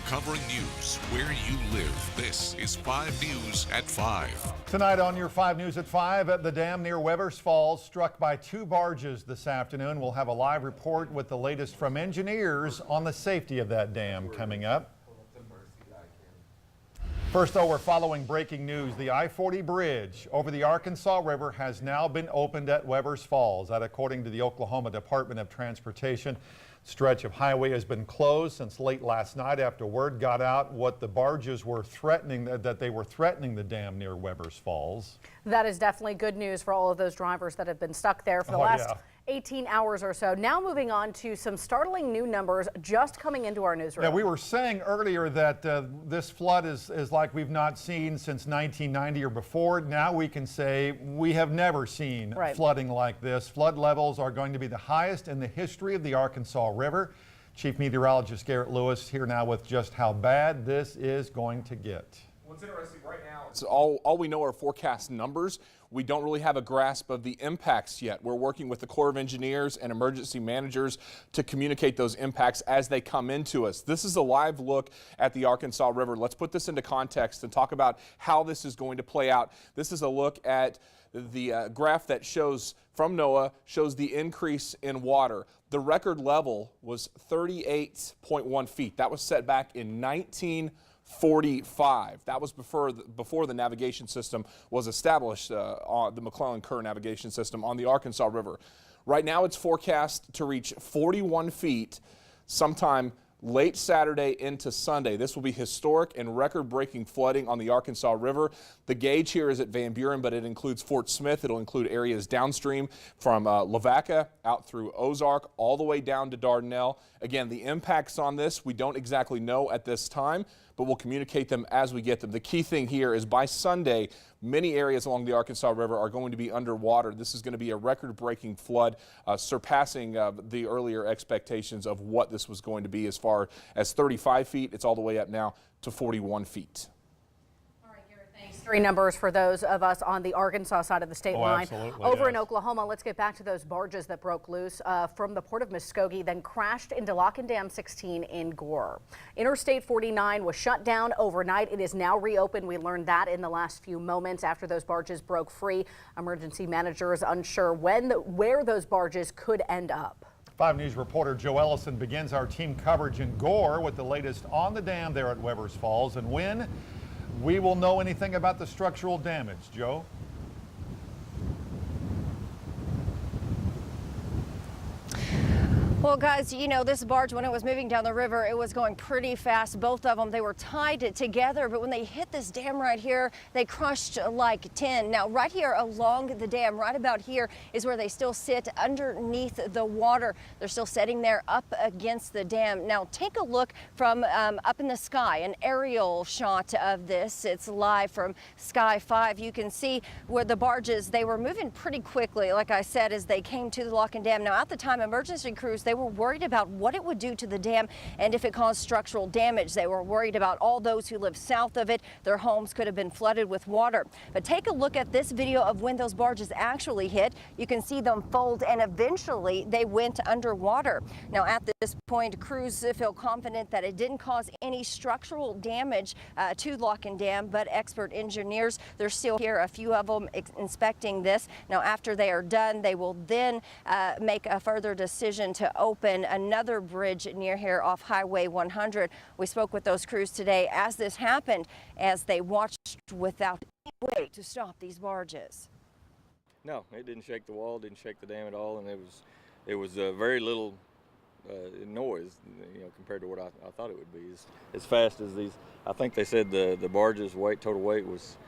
Covering news where you live. This is 5 News at 5. Tonight on your 5 News at 5, at the dam near Webbers Falls, struck by 2 barges this afternoon. We'll have a live report with the latest from engineers on the safety of that dam coming up. First, though, we're following breaking news. The I-40 bridge over the Arkansas River has now been opened at Webbers Falls. That, according to the Oklahoma Department of Transportation. Stretch of highway has been closed since late last night after word got out what the barges were threatening, that they were threatening the dam near Webbers Falls. That is definitely good news for all of those drivers that have been stuck there for the last 18 hours or so. Now moving on to some startling new numbers just coming into our newsroom. Yeah, we were saying earlier that this flood is like we've not seen since 1990 or before. Now we can say we have never seen flooding like this. Flood levels are going to be the highest in the history of the Arkansas River. Chief Meteorologist Garrett Lewis here now with just how bad this is going to get. What's interesting right now, it's all we know are forecast numbers. We don't really have a grasp of the impacts yet. We're working with the Corps of Engineers and emergency managers to communicate those impacts as they come into us. This is a live look at the Arkansas River. Let's put this into context and talk about how this is going to play out. This is a look at the graph that shows from NOAA shows the increase in water. The record level was 38.1 feet. That was set back in 1945. That was before the navigation system was established, on the McClellan-Kerr navigation system on the Arkansas River. Right now it's forecast to reach 41 feet sometime late Saturday into Sunday. This will be historic and record-breaking flooding on the Arkansas River. The gauge here is at Van Buren, but it includes Fort Smith. It'll include areas downstream from Lavaca out through Ozark all the way down to Dardanelle. Again, the impacts on this we don't exactly know at this time, but we'll communicate them as we get them. The key thing here is by Sunday, many areas along the Arkansas River are going to be underwater. This is going to be a record-breaking flood, surpassing the earlier expectations of what this was going to be. As far as 35 feet, it's all the way up now to 41 feet. Thanks. 3 numbers for those of us on the Arkansas side of the state line. Absolutely, over in Oklahoma, let's get back to those barges that broke loose from the port of Muskogee, then crashed into Lock and Dam 16 in Gore. Interstate 49 was shut down overnight. It is now reopened. We learned that in the last few moments after those barges broke free. Emergency managers unsure where those barges could end up. 5 News reporter Joe Ellison begins our team coverage in Gore with the latest on the dam there at Webbers Falls and when we will know anything about the structural damage. Joe? Well, guys, you know, this barge, when it was moving down the river, it was going pretty fast. Both of them, they were tied together, but when they hit this dam right here, they crushed like tin. Now, right here along the dam, right about here, is where they still sit underneath the water. They're still sitting there up against the dam. Now, take a look from up in the sky, an aerial shot of this. It's live from Sky 5. You can see where the barges, they were moving pretty quickly, like I said, as they came to the Lock and Dam. Now, at the time, emergency crews, they were worried about what it would do to the dam and if it caused structural damage. They were worried about all those who live south of it. Their homes could have been flooded with water. But take a look at this video of when those barges actually hit. You can see them fold and eventually they went underwater. Now at this point, crews feel confident that it didn't cause any structural damage to Lock and Dam, but expert engineers, they're still here, a few of them inspecting this. Now after they are done, they will then make a further decision to open another bridge near here off Highway 100. We spoke with those crews today as this happened, as they watched without any way to stop these barges. No, it didn't shake the wall, didn't shake the dam at all, and it was very little noise, you know, compared to what I thought it would be. As fast as these, I think they said the barges' total weight was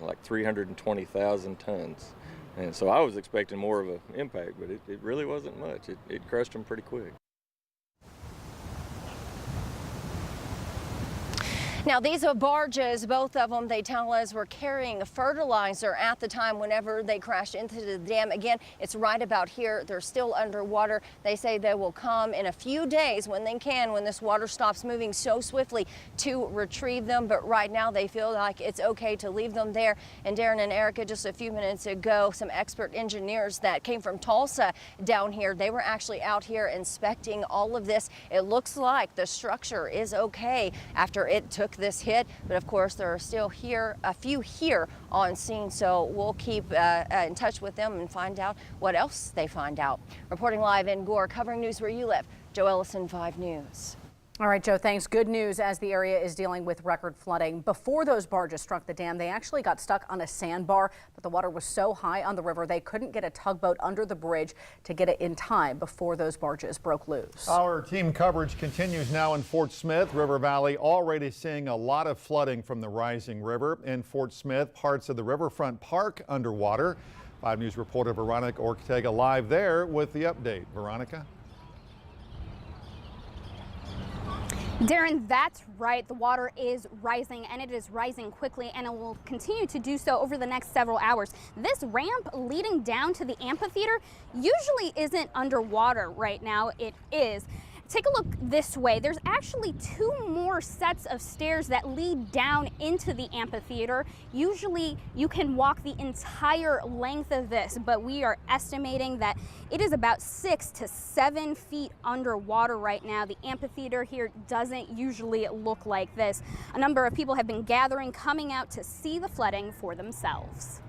like 320,000 tons. And so I was expecting more of an impact, but it really wasn't much. It crushed them pretty quick. Now, these are barges, both of them, they tell us, were carrying fertilizer at the time whenever they crashed into the dam. Again, it's right about here. They're still underwater. They say they will come in a few days when they can, when this water stops moving so swiftly, to retrieve them. But right now they feel like it's okay to leave them there. And Darren and Erica, just a few minutes ago, some expert engineers that came from Tulsa down here, they were actually out here inspecting all of this. It looks like the structure is okay after it took this hit, but of course there are still a few here on scene, so we'll keep in touch with them and find out what else they find out. Reporting live in Gore, covering news where you live, Joe Ellison, 5 News. All right, Joe, thanks. Good news as the area is dealing with record flooding. Before those barges struck the dam, they actually got stuck on a sandbar, but the water was so high on the river they couldn't get a tugboat under the bridge to get it in time before those barges broke loose. Our team coverage continues now in Fort Smith. River Valley already seeing a lot of flooding from the rising river. In Fort Smith, parts of the riverfront park underwater. 5 News reporter Veronica Ortega live there with the update. Veronica? Darren, that's right. The water is rising, and it is rising quickly, and it will continue to do so over the next several hours. This ramp leading down to the amphitheater usually isn't underwater right now. It is. Take a look this way. There's actually 2 more sets of stairs that lead down into the amphitheater. Usually you can walk the entire length of this, but we are estimating that it is about 6 to 7 feet underwater right now. The amphitheater here doesn't usually look like this. A number of people have been gathering, coming out to see the flooding for themselves.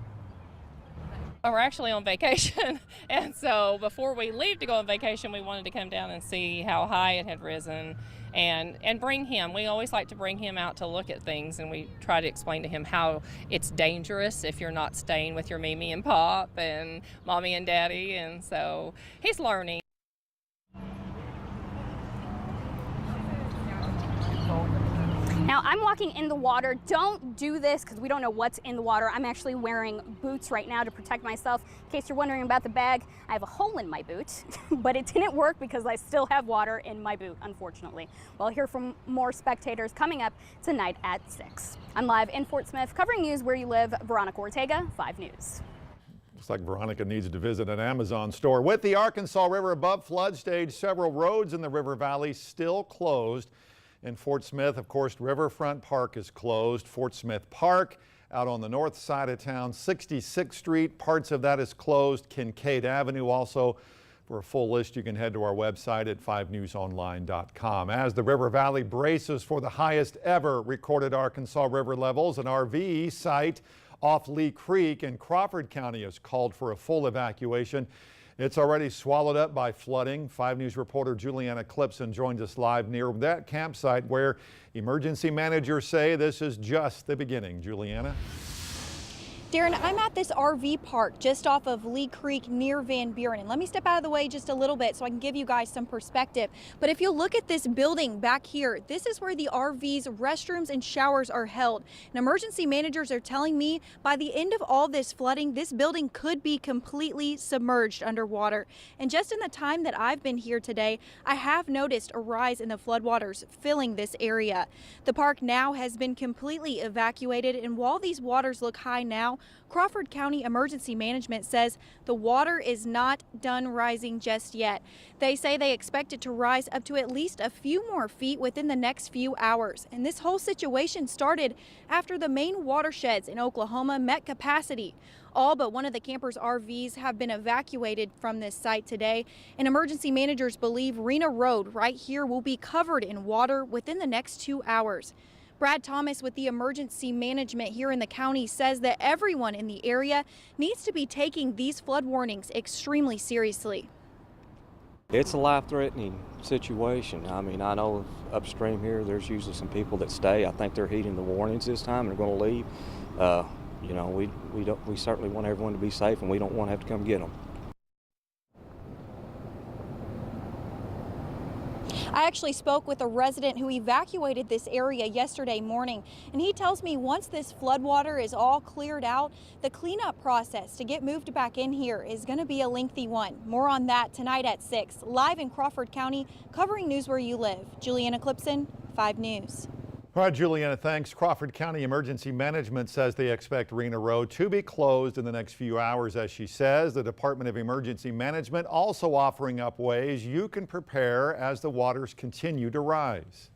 We're actually on vacation, and so before we leave to go on vacation, we wanted to come down and see how high it had risen and bring him. We always like to bring him out to look at things, and we try to explain to him how it's dangerous if you're not staying with your Mimi and Pop and Mommy and Daddy, and so he's learning. Now, I'm walking in the water. Don't do this because we don't know what's in the water. I'm actually wearing boots right now to protect myself. In case you're wondering about the bag, I have a hole in my boot, but it didn't work because I still have water in my boot, unfortunately. We'll hear from more spectators coming up tonight at 6. I'm live in Fort Smith, covering news where you live. Veronica Ortega, 5 News. Looks like Veronica needs to visit an Amazon store. With the Arkansas River above flood stage, several roads in the river valley still closed. In Fort Smith, of course, Riverfront Park is closed. Fort Smith Park out on the north side of town, 66th Street, parts of that is closed. Kincaid Avenue also. For a full list, you can head to our website at 5newsonline.com. As the River Valley braces for the highest ever recorded Arkansas River levels, an RV site off Lee Creek in Crawford County has called for a full evacuation. It's already swallowed up by flooding. 5 News reporter Juliana Clipson joins us live near that campsite where emergency managers say this is just the beginning. Juliana? Darren, I'm at this RV park just off of Lee Creek near Van Buren. And let me step out of the way just a little bit so I can give you guys some perspective. But if you look at this building back here, this is where the RV's restrooms and showers are held. And emergency managers are telling me by the end of all this flooding, this building could be completely submerged underwater. And just in the time that I've been here today, I have noticed a rise in the floodwaters filling this area. The park now has been completely evacuated, and while these waters look high now, Crawford County Emergency Management says the water is not done rising just yet. They say they expect it to rise up to at least a few more feet within the next few hours. And this whole situation started after the main watersheds in Oklahoma met capacity. All but one of the campers' RVs have been evacuated from this site today, and emergency managers believe Rena Road right here will be covered in water within the next 2 hours. Brad Thomas with the emergency management here in the county says that everyone in the area needs to be taking these flood warnings extremely seriously. It's a life-threatening situation. I mean, I know upstream here there's usually some people that stay. I think they're heeding the warnings this time and are going to leave. You know, we certainly want everyone to be safe, and we don't want to have to come get them. I actually spoke with a resident who evacuated this area yesterday morning, and he tells me once this floodwater is all cleared out, the cleanup process to get moved back in here is going to be a lengthy one. More on that tonight at 6, live in Crawford County, covering news where you live. Juliana Clipson, 5 News. All right, Juliana, thanks. Crawford County Emergency Management says they expect Rena Road to be closed in the next few hours, as she says. The Department of Emergency Management also offering up ways you can prepare as the waters continue to rise.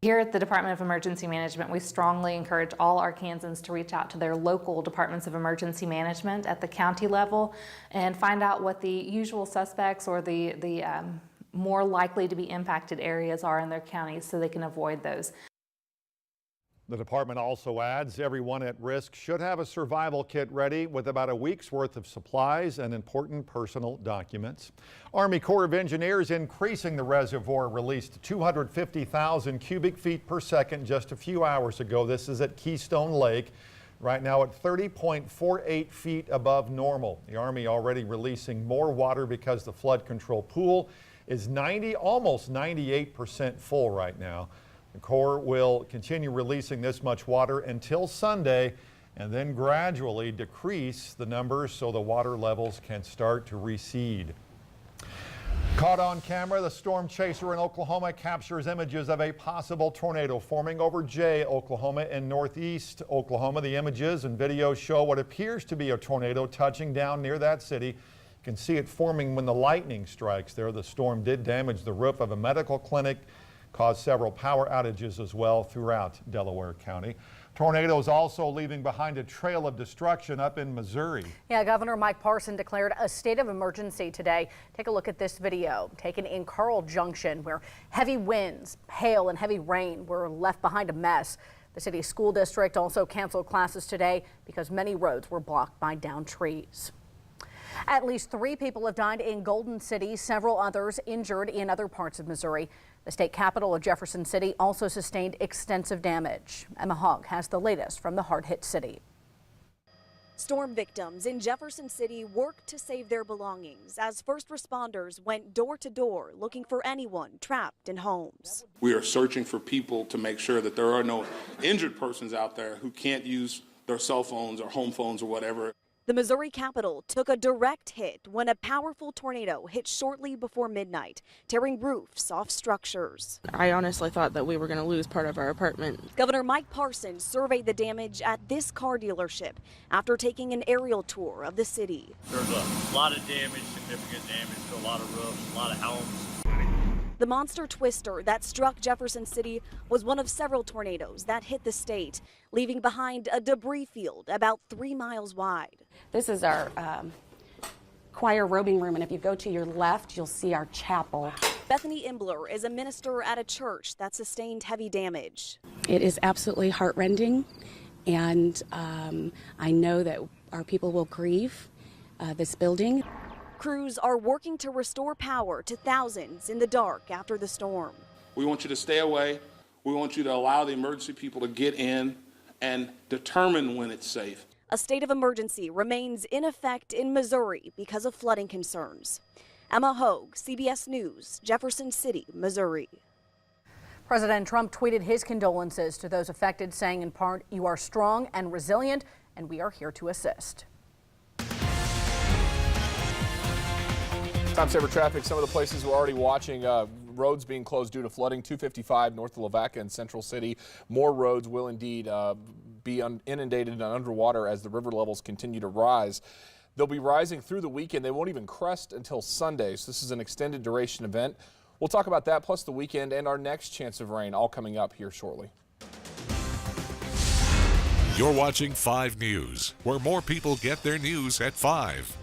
Here at the Department of Emergency Management, we strongly encourage all Arkansans to reach out to their local departments of emergency management at the county level and find out what the usual suspects or the more likely to be impacted areas are in their counties so they can avoid those. The department also adds everyone at risk should have a survival kit ready with about a week's worth of supplies and important personal documents. Army Corps of Engineers increasing the reservoir released 250,000 cubic feet per second just a few hours ago. This is at Keystone Lake, right now at 30.48 feet above normal. The Army already releasing more water because the flood control pool is almost 98% full right now. The Corps will continue releasing this much water until Sunday and then gradually decrease the numbers so the water levels can start to recede. Caught on camera, the storm chaser in Oklahoma captures images of a possible tornado forming over Jay, Oklahoma, and northeast Oklahoma. The images and videos show what appears to be a tornado touching down near that city. You can see it forming when the lightning strikes there. The storm did damage the roof of a medical clinic, caused several power outages as well throughout Delaware County. Tornadoes also leaving behind a trail of destruction up in Missouri. Yeah, Governor Mike Parson declared a state of emergency today. Take a look at this video taken in Carl Junction, where heavy winds, hail, and heavy rain were left behind a mess. The city school district also canceled classes today because many roads were blocked by downed trees. At least 3 people have died in Golden City, several others injured in other parts of Missouri. The state capital of Jefferson City also sustained extensive damage. Emma Hogg has the latest from the hard-hit city. Storm victims in Jefferson City worked to save their belongings as first responders went door to door looking for anyone trapped in homes. We are searching for people to make sure that there are no injured persons out there who can't use their cell phones or home phones or whatever. The Missouri capital took a direct hit when a powerful tornado hit shortly before midnight, tearing roofs off structures. I honestly thought that we were going to lose part of our apartment. Governor Mike Parson surveyed the damage at this car dealership after taking an aerial tour of the city. There's a lot of damage, significant damage to a lot of roofs, a lot of homes. The monster twister that struck Jefferson City was one of several tornadoes that hit the state, leaving behind a debris field about 3 miles wide. This is our choir robing room, and if you go to your left, you'll see our chapel. Bethany Imbler is a minister at a church that sustained heavy damage. It is absolutely heartrending, and I know that our people will grieve this building. Crews are working to restore power to thousands in the dark after the storm. We want you to stay away. We want you to allow the emergency people to get in and determine when it's safe. A state of emergency remains in effect in Missouri because of flooding concerns. Emma Hogue, CBS News, Jefferson City, Missouri. President Trump tweeted his condolences to those affected, saying in part, "You are strong and resilient, and we are here to assist." Time saver traffic. Some of the places we're already watching roads being closed due to flooding. 255 north of Lavaca in Central City. More roads will indeed be inundated and underwater as the river levels continue to rise. They'll be rising through the weekend. They won't even crest until Sunday. So this is an extended duration event. We'll talk about that plus the weekend and our next chance of rain all coming up here shortly. You're watching 5 News, where more people get their news at 5.